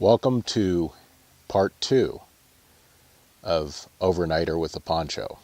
Welcome to part 2 of Overnighter with the Poncho.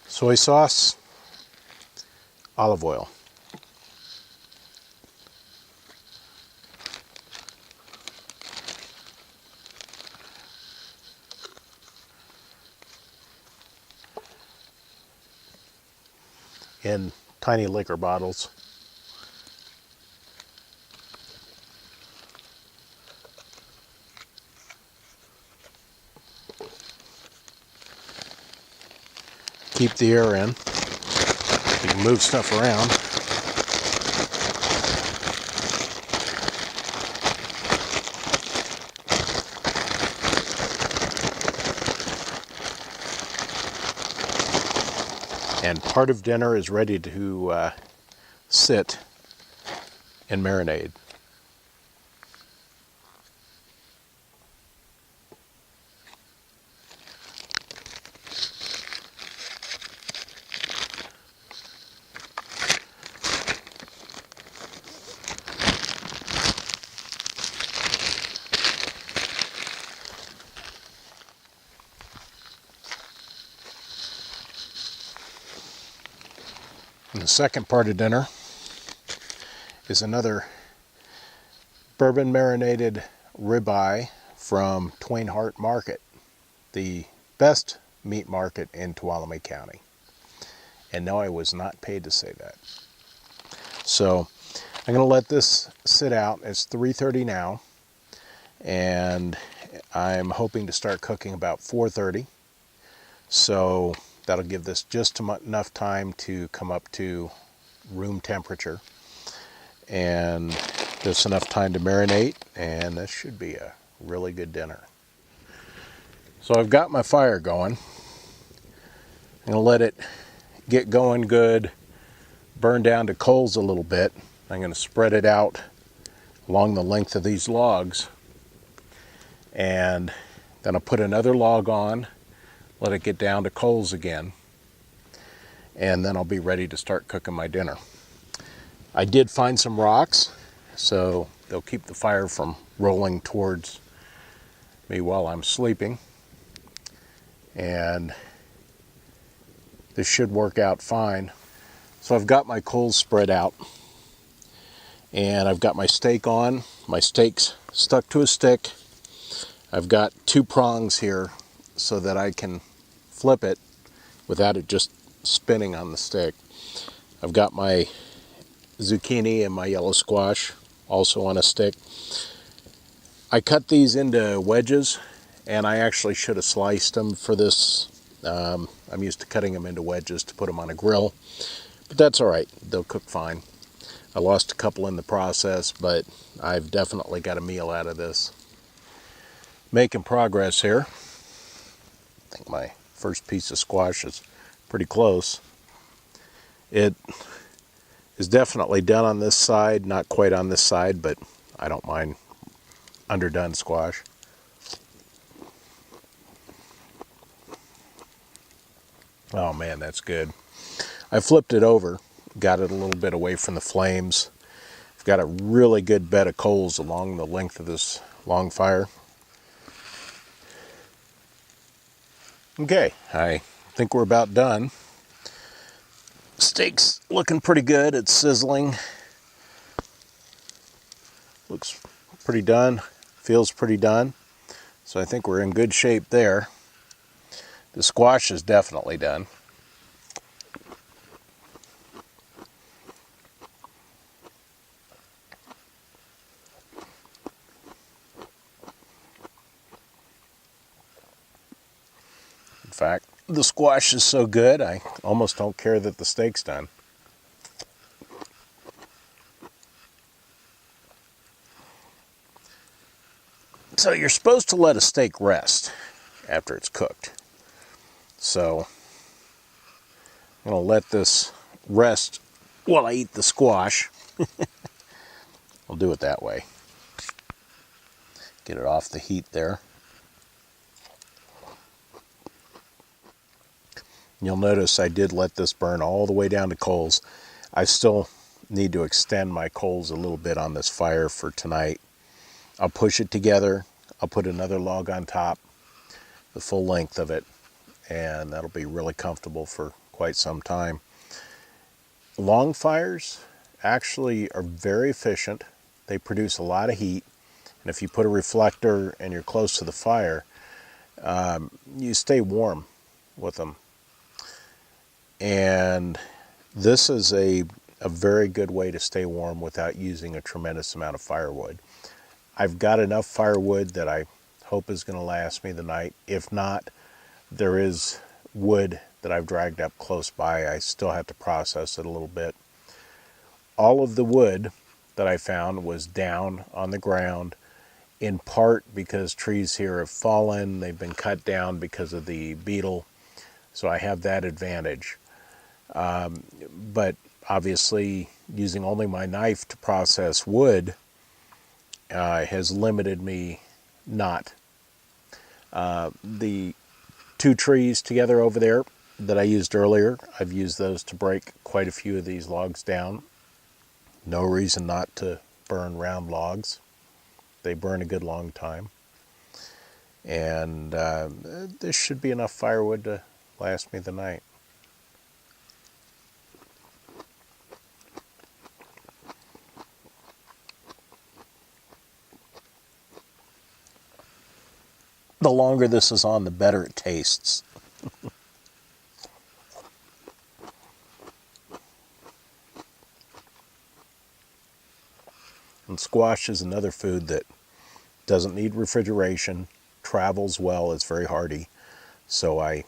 Soy sauce, olive oil. In tiny liquor bottles. Keep the air in. You can move stuff around. And part of dinner is ready to sit and marinate. And the second part of dinner is another bourbon marinated ribeye from Twain Harte Market, the best meat market in Tuolumne County. And no, I was not paid to say that. So I'm going to let this sit out. It's 3:30 now, and I'm hoping to start cooking about 4:30. So that'll give this just enough time to come up to room temperature, and just enough time to marinate, and this should be a really good dinner. So I've got my fire going. I'm going to let it get going good, burn down to coals a little bit. I'm going to spread it out along the length of these logs, and then I'll put another log on, let it get down to coals again, and then I'll be ready to start cooking my dinner. I did find some rocks, so they'll keep the fire from rolling towards me while I'm sleeping. And this should work out fine. So I've got my coals spread out, and I've got my steak on. My steak's stuck to a stick. I've got 2 prongs here so that I can flip it without it just spinning on the stick. I've got my zucchini and my yellow squash also on a stick. I cut these into wedges, and I actually should have sliced them for this. I'm used to cutting them into wedges to put them on a grill, but that's all right. They'll cook fine. I lost a couple in the process, but I've definitely got a meal out of this. Making progress here. I think my first piece of squash is pretty close. It is definitely done on this side, not quite on this side, but I don't mind underdone squash. Oh man, that's good. I flipped it over, got it a little bit away from the flames. I've got a really good bed of coals along the length of this long fire. Okay, I think we're about done. Steak's looking pretty good. It's sizzling. Looks pretty done. Feels pretty done. So I think we're in good shape there. The squash is definitely done. In fact, the squash is so good, I almost don't care that the steak's done. So you're supposed to let a steak rest after it's cooked. So I'm going to let this rest while I eat the squash. I'll do it that way. Get it off the heat there. You'll notice I did let this burn all the way down to coals. I still need to extend my coals a little bit on this fire for tonight. I'll push it together. I'll put another log on top, the full length of it, and that'll be really comfortable for quite some time. Long fires actually are very efficient. They produce a lot of heat, and if you put a reflector and you're close to the fire, you stay warm with them. And this is a very good way to stay warm without using a tremendous amount of firewood. I've got enough firewood that I hope is going to last me the night. If not, there is wood that I've dragged up close by. I still have to process it a little bit. All of the wood that I found was down on the ground, in part because trees here have fallen. They've been cut down because of the beetle, so I have that advantage. But obviously, using only my knife to process wood has limited me not. The two trees together over there that I used earlier, I've used those to break quite a few of these logs down. No reason not to burn round logs. They burn a good long time. And this should be enough firewood to last me the night. The longer this is on, the better it tastes. And squash is another food that doesn't need refrigeration, travels well, it's very hardy. So I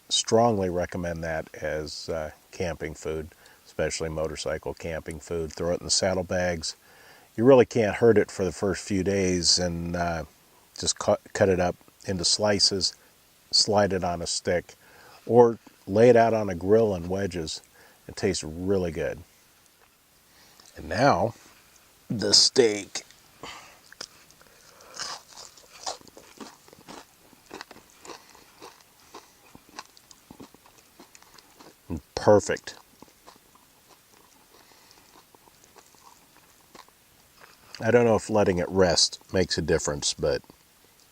strongly recommend that as camping food, especially motorcycle camping food. Throw it in the saddlebags. You really can't hurt it for the first few days, and just cut it up into slices, slide it on a stick, or lay it out on a grill in wedges. It tastes really good. And now, the steak. Perfect. I don't know if letting it rest makes a difference, but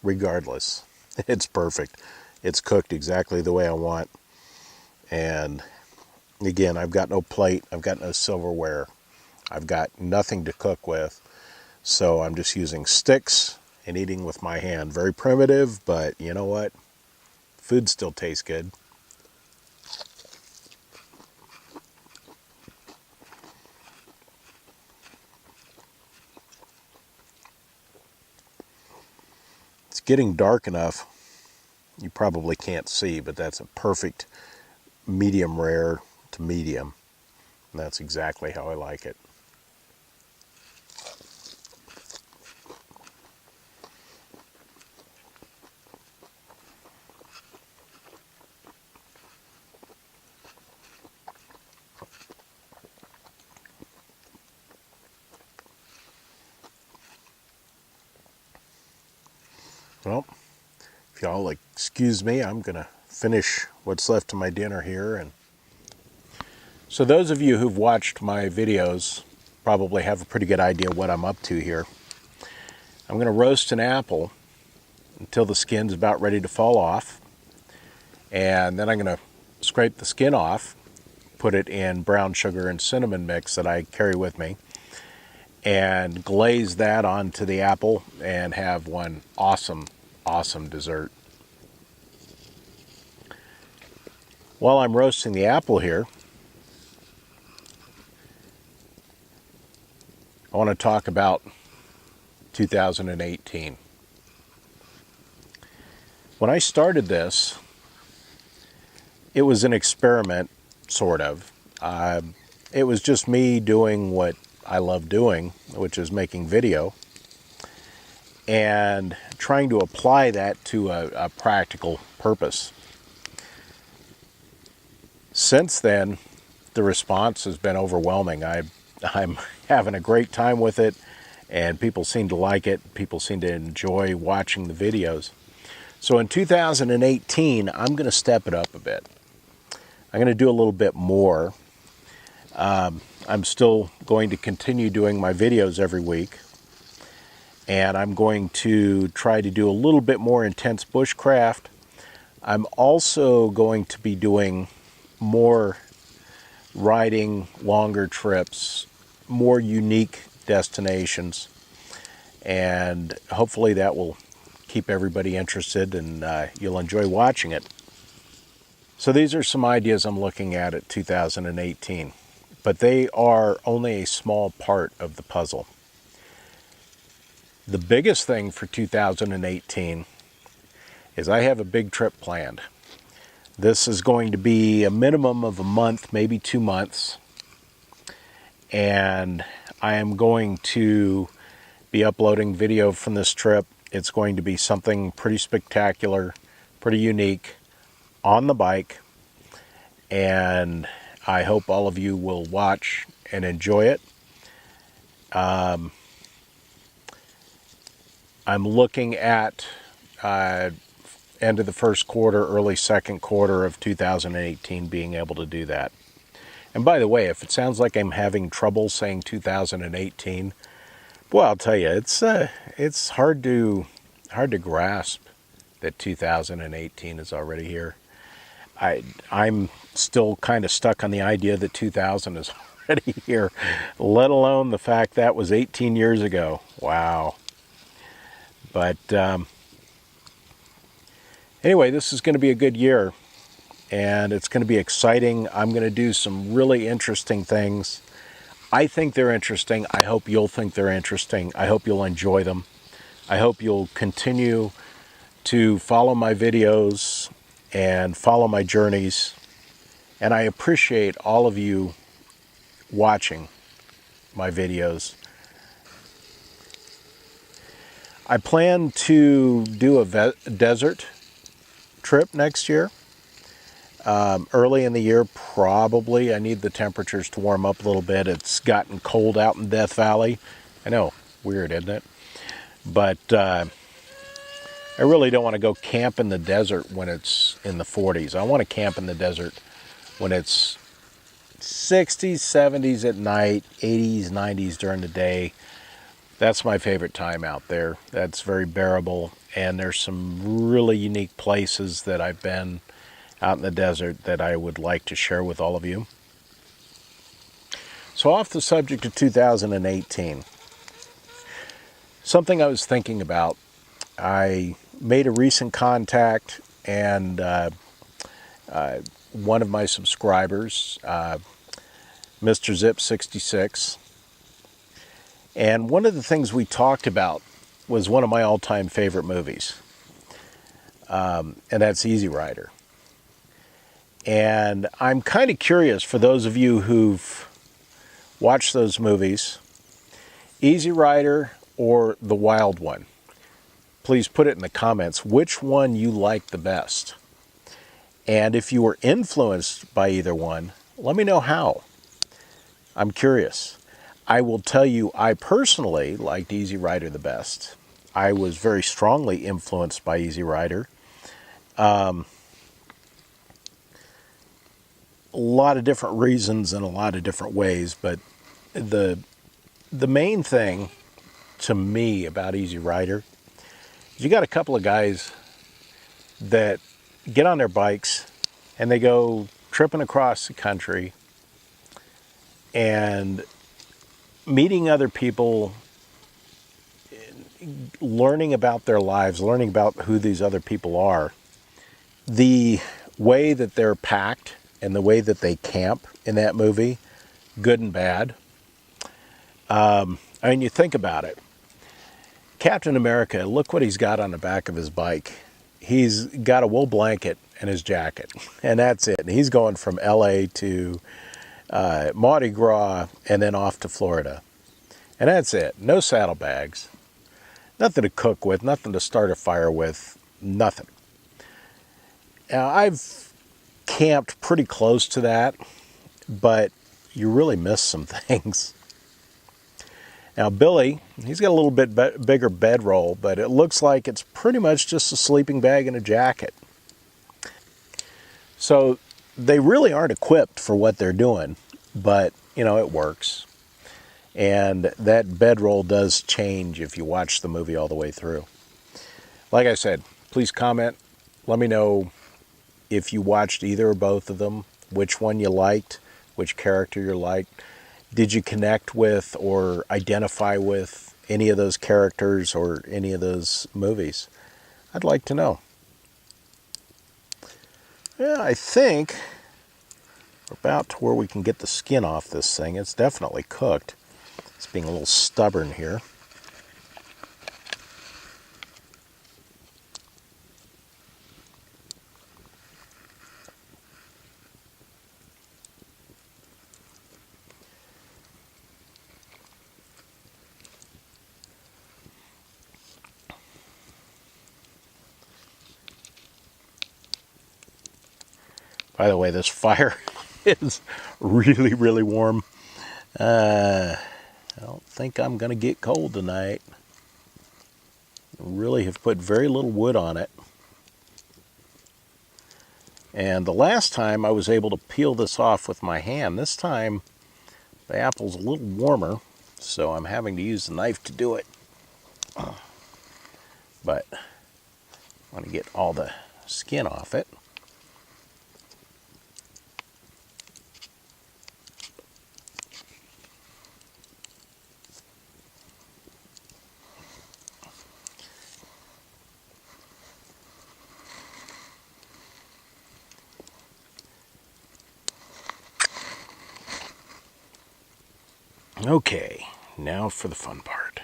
regardless, it's perfect. It's cooked exactly the way I want. And again, I've got no plate, I've got no silverware, I've got nothing to cook with. So I'm just using sticks and eating with my hand. Very primitive, but you know what? Food still tastes good. getting dark enough. You probably can't see, but that's a perfect medium rare to medium. And that's exactly how I like it. Well, if y'all excuse me, I'm going to finish what's left of my dinner here. And so those of you who've watched my videos probably have a pretty good idea what I'm up to here. I'm going to roast an apple until the skin's about ready to fall off. And then I'm going to scrape the skin off, put it in brown sugar and cinnamon mix that I carry with me, and glaze that onto the apple and have one awesome dessert. While I'm roasting the apple here, I want to talk about 2018. When I started this, it was an experiment, sort of. It was just me doing what I love doing, which is making video, and trying to apply that to a practical purpose. Since then, the response has been overwhelming. I'm having a great time with it, and people seem to like it. People seem to enjoy watching the videos. So in 2018, I'm going to step it up a bit. I'm going to do a little bit more. I'm still going to continue doing my videos every week. And I'm going to try to do a little bit more intense bushcraft. I'm also going to be doing more riding, longer trips, more unique destinations. And hopefully that will keep everybody interested, and you'll enjoy watching it. So these are some ideas I'm looking at 2018. But they are only a small part of the puzzle. The biggest thing for 2018 is I have a big trip planned. This is going to be a minimum of a month, maybe 2 months. And I am going to be uploading video from this trip. It's going to be something pretty spectacular, pretty unique, on the bike. And I hope all of you will watch and enjoy it. I'm looking at end of the first quarter, early second quarter of 2018 being able to do that. And by the way, if it sounds like I'm having trouble saying 2018, well, I'll tell you, it's hard to grasp that 2018 is already here. I'm still kind of stuck on the idea that 2000 is already here, let alone the fact that was 18 years ago. Wow. But anyway, this is going to be a good year, and it's going to be exciting. I'm going to do some really interesting things. I think they're interesting. I hope you'll think they're interesting. I hope you'll enjoy them. I hope you'll continue to follow my videos and follow my journeys. And I appreciate all of you watching my videos. I plan to do a desert trip next year. Early in the year, probably. I need the temperatures to warm up a little bit. It's gotten cold out in Death Valley. I know, weird, isn't it? But I really don't want to go camp in the desert when it's in the 40s. I want to camp in the desert when it's 60s, 70s at night, 80s, 90s during the day. That's my favorite time out there. That's very bearable. And there's some really unique places that I've been out in the desert that I would like to share with all of you. So off the subject of 2018, something I was thinking about, I made a recent contact, and one of my subscribers, Mr. Zip66, and one of the things we talked about was one of my all-time favorite movies. and that's Easy Rider. And I'm kind of curious, for those of you who've watched those movies, Easy Rider or The Wild One, please put it in the comments which one you like the best. And if you were influenced by either one, let me know how. I'm curious. I will tell you, I personally liked Easy Rider the best. I was very strongly influenced by Easy Rider. A lot of different reasons and a lot of different ways, but the main thing to me about Easy Rider is you got a couple of guys that get on their bikes and they go tripping across the country and meeting other people, learning about their lives, learning about who these other people are. The way that they're packed and the way that they camp in that movie, good and bad. I mean, you think about it. Captain America, look what he's got on the back of his bike. He's got a wool blanket and his jacket, and that's it. And he's going from LA to Mardi Gras and then off to Florida. And that's it. No saddlebags. Nothing to cook with, nothing to start a fire with, nothing. Now, I've camped pretty close to that, but you really miss some things. Now, Billy, he's got a little bit bigger bedroll, but it looks like it's pretty much just a sleeping bag and a jacket. So they really aren't equipped for what they're doing, but, you know, it works. And that bedroll does change if you watch the movie all the way through. Like I said, please comment. Let me know if you watched either or both of them, which one you liked, which character you liked. Did you connect with or identify with any of those characters or any of those movies? I'd like to know. Yeah, I think we're about to where we can get the skin off this thing. It's definitely cooked. It's being a little stubborn here. By the way, this fire is really, really warm. I don't think I'm going to get cold tonight. Really have put very little wood on it. And the last time I was able to peel this off with my hand. This time the apple's a little warmer, so I'm having to use the knife to do it. But I want to get all the skin off it. Okay, now for the fun part.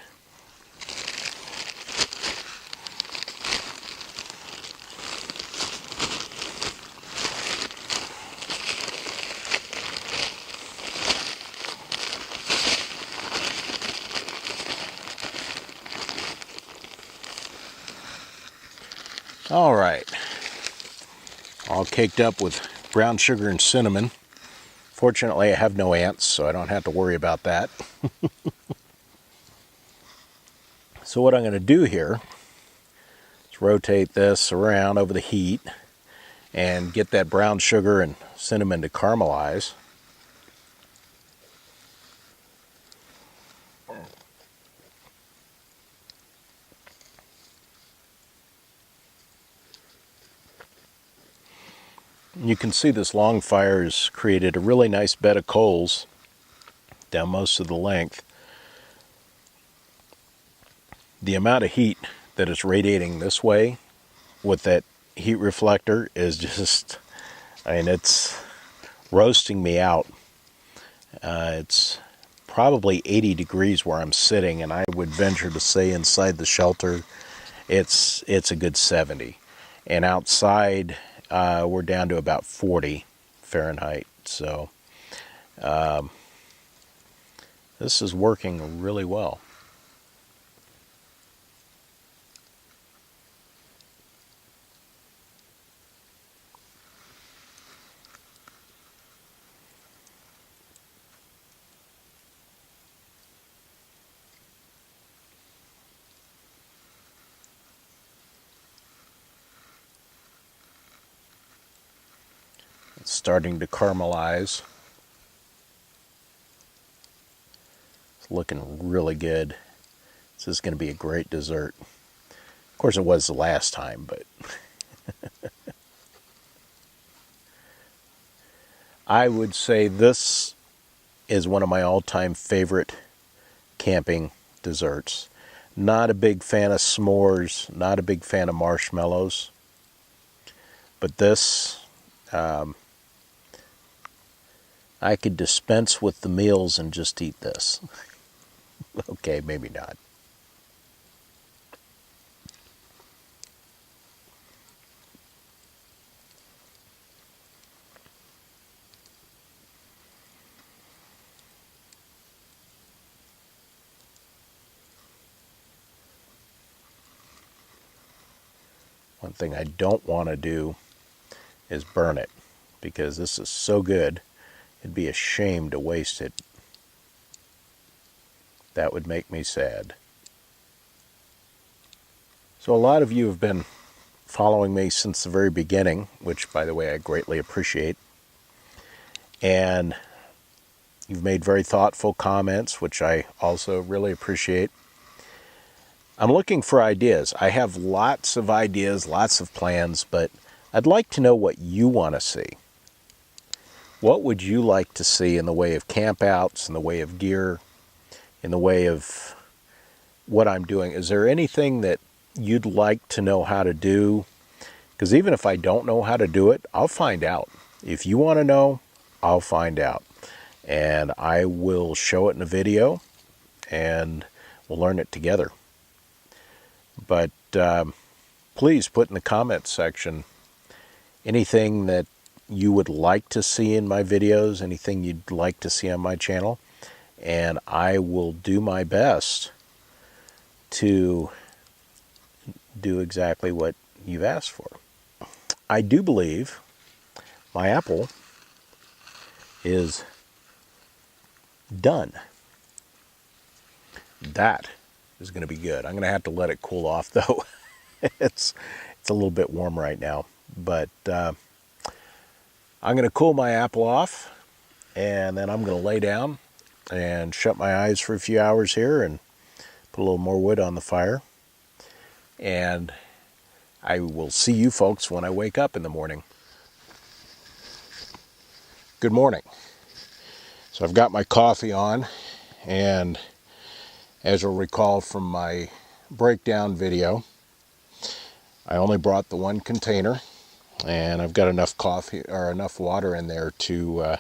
All right, all caked up with brown sugar and cinnamon. Fortunately, I have no ants, so I don't have to worry about that. So what I'm going to do here is rotate this around over the heat and get that brown sugar and cinnamon to caramelize. You can see this long fire has created a really nice bed of coals down most of the length. The amount of heat that is radiating this way with that heat reflector is just, I mean, it's roasting me out. It's probably 80 degrees where I'm sitting, and I would venture to say inside the shelter it's a good 70. And outside, we're down to about 40 Fahrenheit. So this is working really well. It's starting to caramelize. It's looking really good. This is going to be a great dessert. Of course, it was the last time, but I would say this is one of my all-time favorite camping desserts. Not a big fan of s'mores, not a big fan of marshmallows, but this, I could dispense with the meals and just eat this. Okay, maybe not. One thing I don't want to do is burn it, because this is so good, it'd be a shame to waste it. That would make me sad. So a lot of you have been following me since the very beginning, which, by the way, I greatly appreciate. And you've made very thoughtful comments, which I also really appreciate. I'm looking for ideas. I have lots of ideas, lots of plans, but I'd like to know what you want to see. What would you like to see in the way of campouts, in the way of gear, in the way of what I'm doing? Is there anything that you'd like to know how to do? Because even if I don't know how to do it, I'll find out. If you want to know, I'll find out. And I will show it in a video, and we'll learn it together. But please put in the comments section anything that you would like to see in my videos, anything you'd like to see on my channel, and I will do my best to do exactly what you've asked for. I do believe my apple is done. That is going to be good. I'm going to have to let it cool off, though. It's a little bit warm right now, but I'm going to cool my apple off, and then I'm going to lay down and shut my eyes for a few hours here and put a little more wood on the fire. And I will see you folks when I wake up in the morning. Good morning. So I've got my coffee on, and as you'll recall from my breakdown video, I only brought the one container, and I've got enough coffee or enough water in there to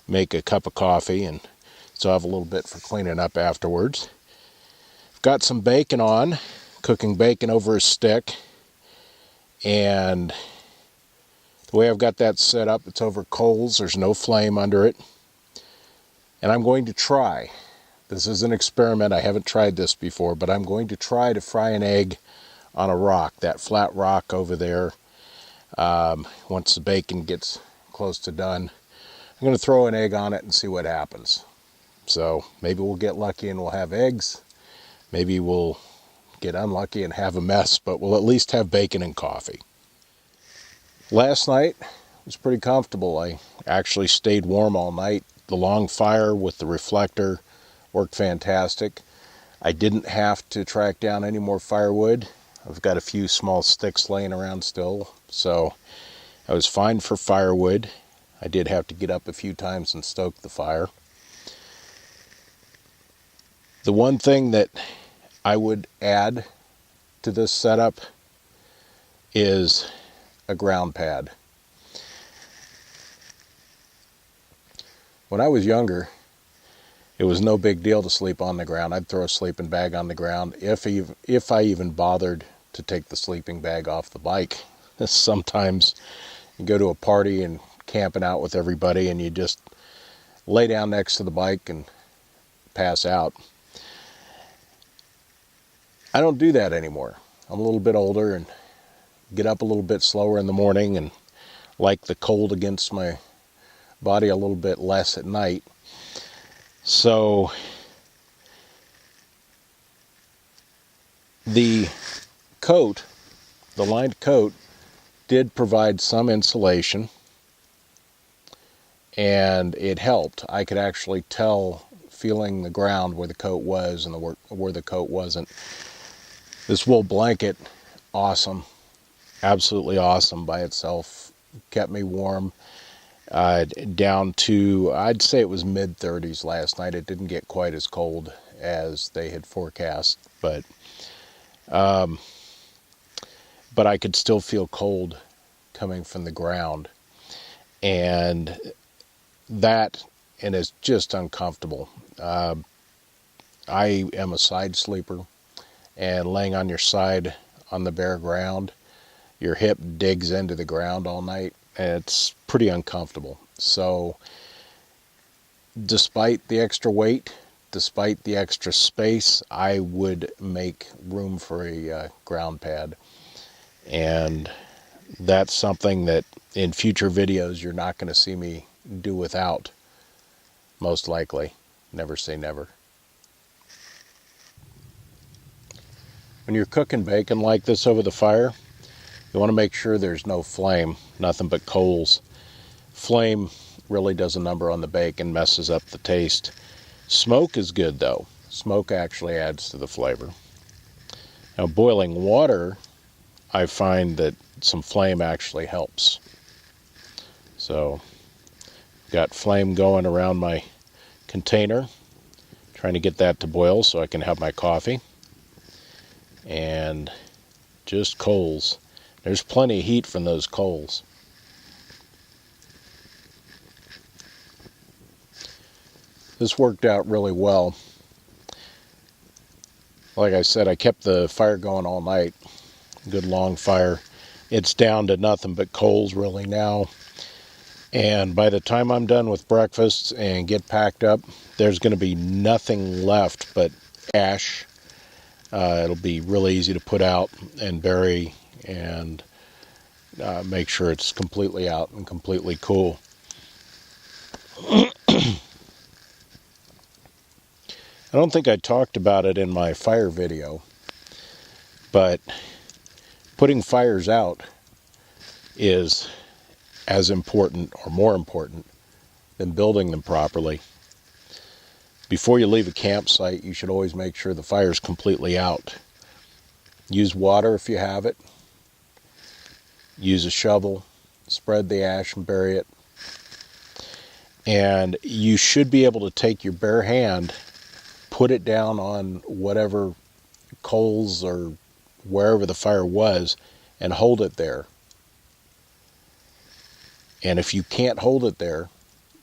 make a cup of coffee, and so I have a little bit for cleaning up afterwards. I've got some bacon on, cooking bacon over a stick, and the way I've got that set up, it's over coals, there's no flame under it, and I'm going to try. This is an experiment, I haven't tried this before, but I'm going to try to fry an egg on a rock, that flat rock over there. Once the bacon gets close to done, I'm going to throw an egg on it and see what happens. So maybe we'll get lucky and we'll have eggs. Maybe we'll get unlucky and have a mess, but we'll at least have bacon and coffee. Last night was pretty comfortable. I actually stayed warm all night. The long fire with the reflector worked fantastic. I didn't have to track down any more firewood. I've got a few small sticks laying around still, so I was fine for firewood. I did have to get up a few times and stoke the fire. The one thing that I would add to this setup is a ground pad. When I was younger, it was no big deal to sleep on the ground. I'd throw a sleeping bag on the ground if I even bothered to take the sleeping bag off the bike. Sometimes you go to a party and camping out with everybody and you just lay down next to the bike and pass out. I don't do that anymore. I'm a little bit older and get up a little bit slower in the morning and like the cold against my body a little bit less at night. So the coat, the lined coat, did provide some insulation, and it helped. I could actually tell, feeling the ground, where the coat was and where the coat wasn't. This wool blanket, awesome, absolutely awesome by itself, kept me warm down to, I'd say it was mid-30s last night. It didn't get quite as cold as they had forecast, but I could still feel cold coming from the ground, and it's just uncomfortable. I am a side sleeper, and laying on your side on the bare ground, your hip digs into the ground all night, and it's pretty uncomfortable. So despite the extra weight, despite the extra space, I would make room for a ground pad. And that's something that in future videos you're not going to see me do without, most likely. Never say never. When you're cooking bacon like this over the fire, you want to make sure there's no flame, nothing but coals. Flame really does a number on the bacon, messes up the taste. Smoke is good though. Smoke actually adds to the flavor. Now, boiling water, I find that some flame actually helps. So, got flame going around my container, trying to get that to boil so I can have my coffee. And just coals. There's plenty of heat from those coals. This worked out really well. Like I said, I kept the fire going all night. Good long fire. It's down to nothing but coals really now. And by the time I'm done with breakfast and get packed up, there's going to be nothing left but ash. It'll be really easy to put out and bury and make sure it's completely out and completely cool. I don't think I talked about it in my fire video, but putting fires out is as important or more important than building them properly. Before you leave a campsite, you should always make sure the fire's completely out. Use water if you have it. Use a shovel, spread the ash and bury it. And you should be able to take your bare hand, put it down on whatever coals or wherever the fire was, and hold it there. And if you can't hold it there,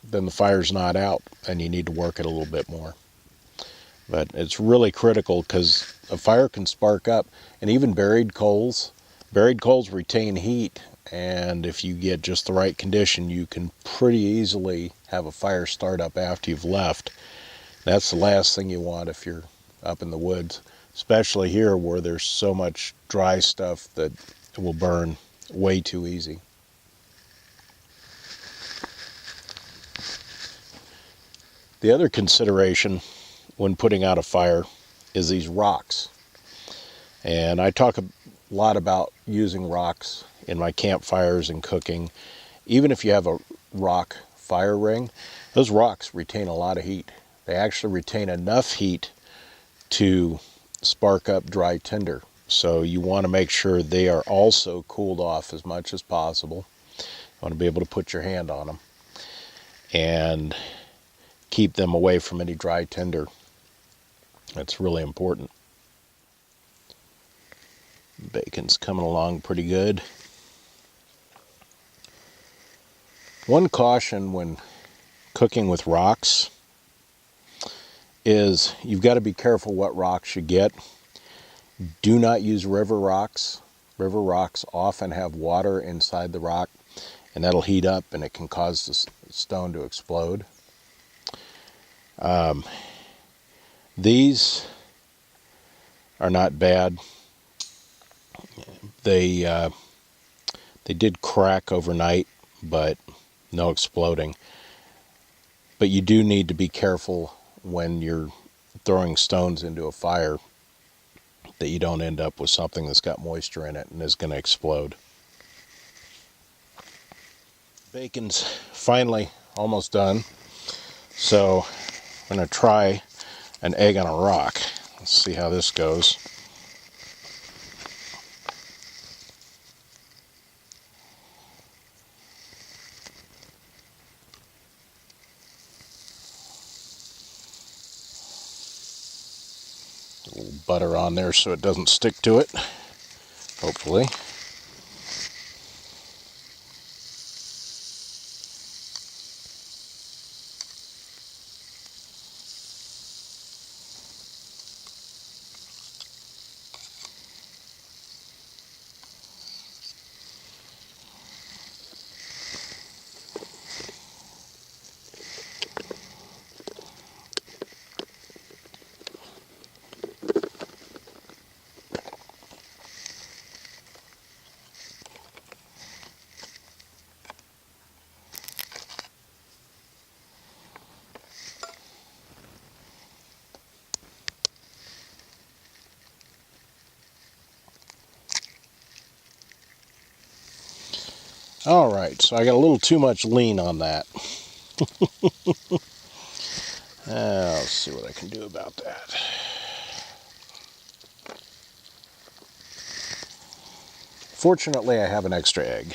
then the fire's not out and you need to work it a little bit more. But it's really critical because a fire can spark up, and even buried coals retain heat, and if you get just the right condition, you can pretty easily have a fire start up after you've left. That's the last thing you want if you're up in the woods, especially here where there's so much dry stuff that will burn way too easy. The other consideration when putting out a fire is these rocks. And I talk a lot about using rocks in my campfires and cooking. Even if you have a rock fire ring, those rocks retain a lot of heat. They actually retain enough heat to spark up dry tinder. So you want to make sure they are also cooled off as much as possible. You want to be able to put your hand on them and keep them away from any dry tinder. That's really important. Bacon's coming along pretty good. One caution when cooking with rocks is you've got to be careful what rocks you get. Do not use river rocks. River rocks often have water inside the rock, and that'll heat up and it can cause the stone to explode. These are not bad. They did crack overnight, but no exploding. But you do need to be careful when you're throwing stones into a fire that you don't end up with something that's got moisture in it and is going to explode. Bacon's finally almost done, so I'm going to try an egg on a rock. Let's see how this goes. A little butter on there so it doesn't stick to it, hopefully. Alright, so I got a little too much lean on that. Let's see what I can do about that. Fortunately, I have an extra egg.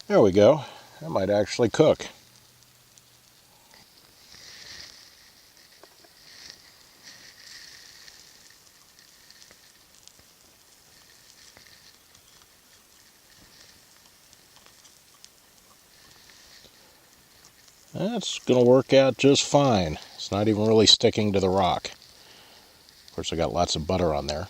There we go. That might actually cook. That's going to work out just fine. It's not even really sticking to the rock. Of course, I got lots of butter on there.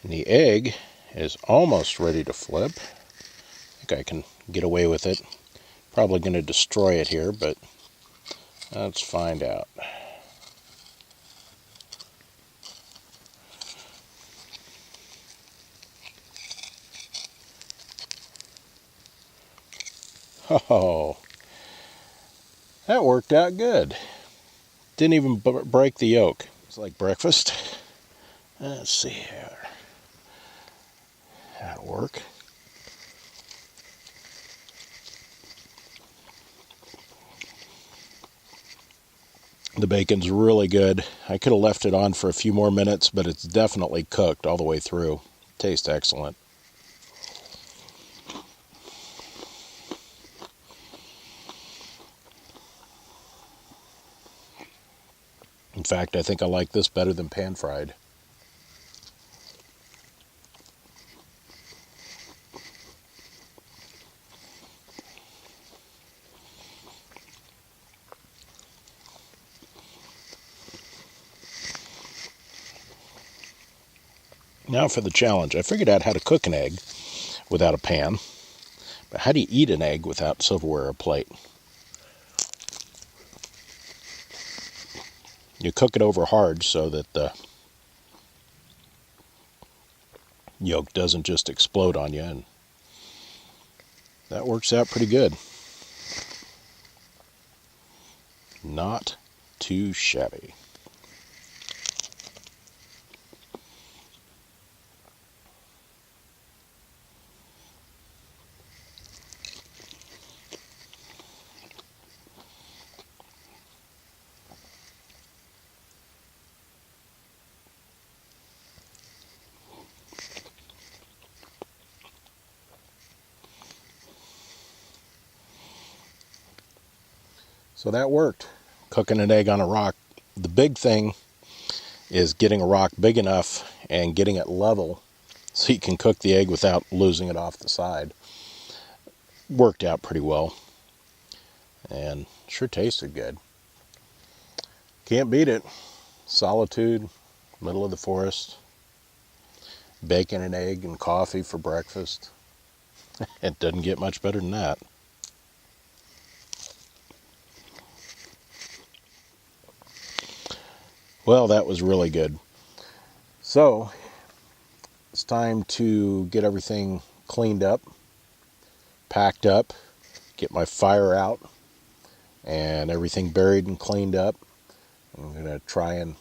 And the egg is almost ready to flip. I think I can get away with it. Probably going to destroy it here, but let's find out. Oh, that worked out good. Didn't even break the yolk. It's like breakfast. Let's see here. That'll work. The bacon's really good. I could have left it on for a few more minutes, but it's definitely cooked all the way through. Tastes excellent. In fact, I think I like this better than pan-fried. Now for the challenge. I figured out how to cook an egg without a pan, but how do you eat an egg without silverware or plate? You cook it over hard so that the yolk doesn't just explode on you, and that works out pretty good. Not too shabby. So that worked, cooking an egg on a rock. The big thing is getting a rock big enough and getting it level so you can cook the egg without losing it off the side. Worked out pretty well and sure tasted good. Can't beat it. Solitude, middle of the forest, bacon and egg and coffee for breakfast. It doesn't get much better than that. Well, that was really good. So, it's time to get everything cleaned up, packed up, get my fire out, and everything buried and cleaned up. I'm going to try and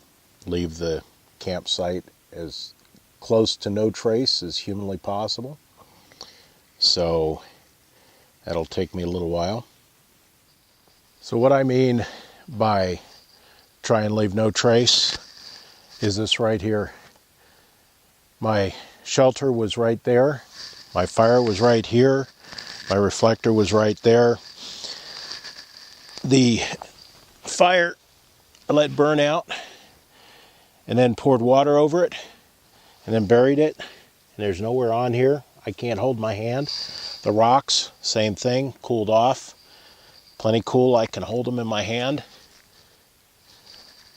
leave the campsite as close to no trace as humanly possible. So, that'll take me a little while. So what I mean by try and leave no trace is this right here. My shelter was right there. My fire was right here. My reflector was right there. The fire I let burn out and then poured water over it and then buried it. And there's nowhere on here. I can't hold my hand. The rocks, same thing, cooled off. Plenty cool, I can hold them in my hand.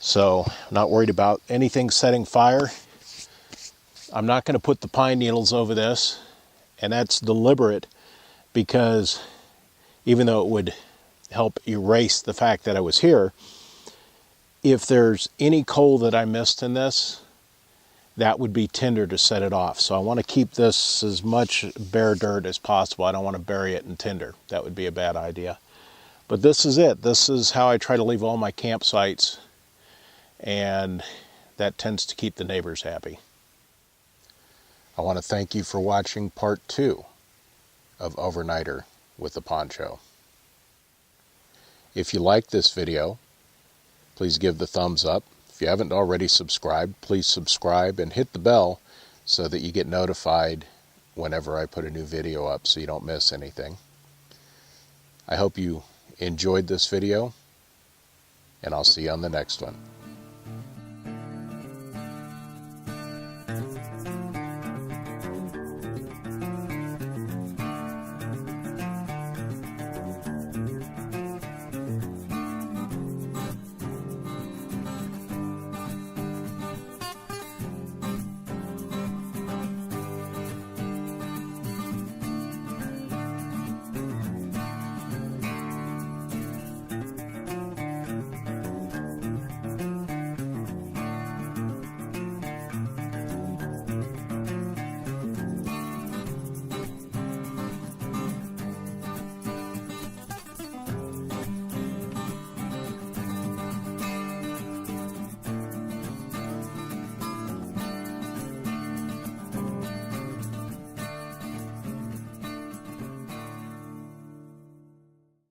So, I'm not worried about anything setting fire. I'm not going to put the pine needles over this, and that's deliberate because even though it would help erase the fact that I was here, if there's any coal that I missed in this, that would be tinder to set it off. So I want to keep this as much bare dirt as possible. I don't want to bury it in tinder. That would be a bad idea. But this is it. This is how I try to leave all my campsites, and that tends to keep the neighbors happy. I want to thank you for watching part 2 of Overnighter with the Poncho. If you like this video, please give the thumbs up. If you haven't already subscribed, please subscribe and hit the bell so that you get notified whenever I put a new video up so you don't miss anything. I hope you enjoyed this video, and I'll see you on the next one.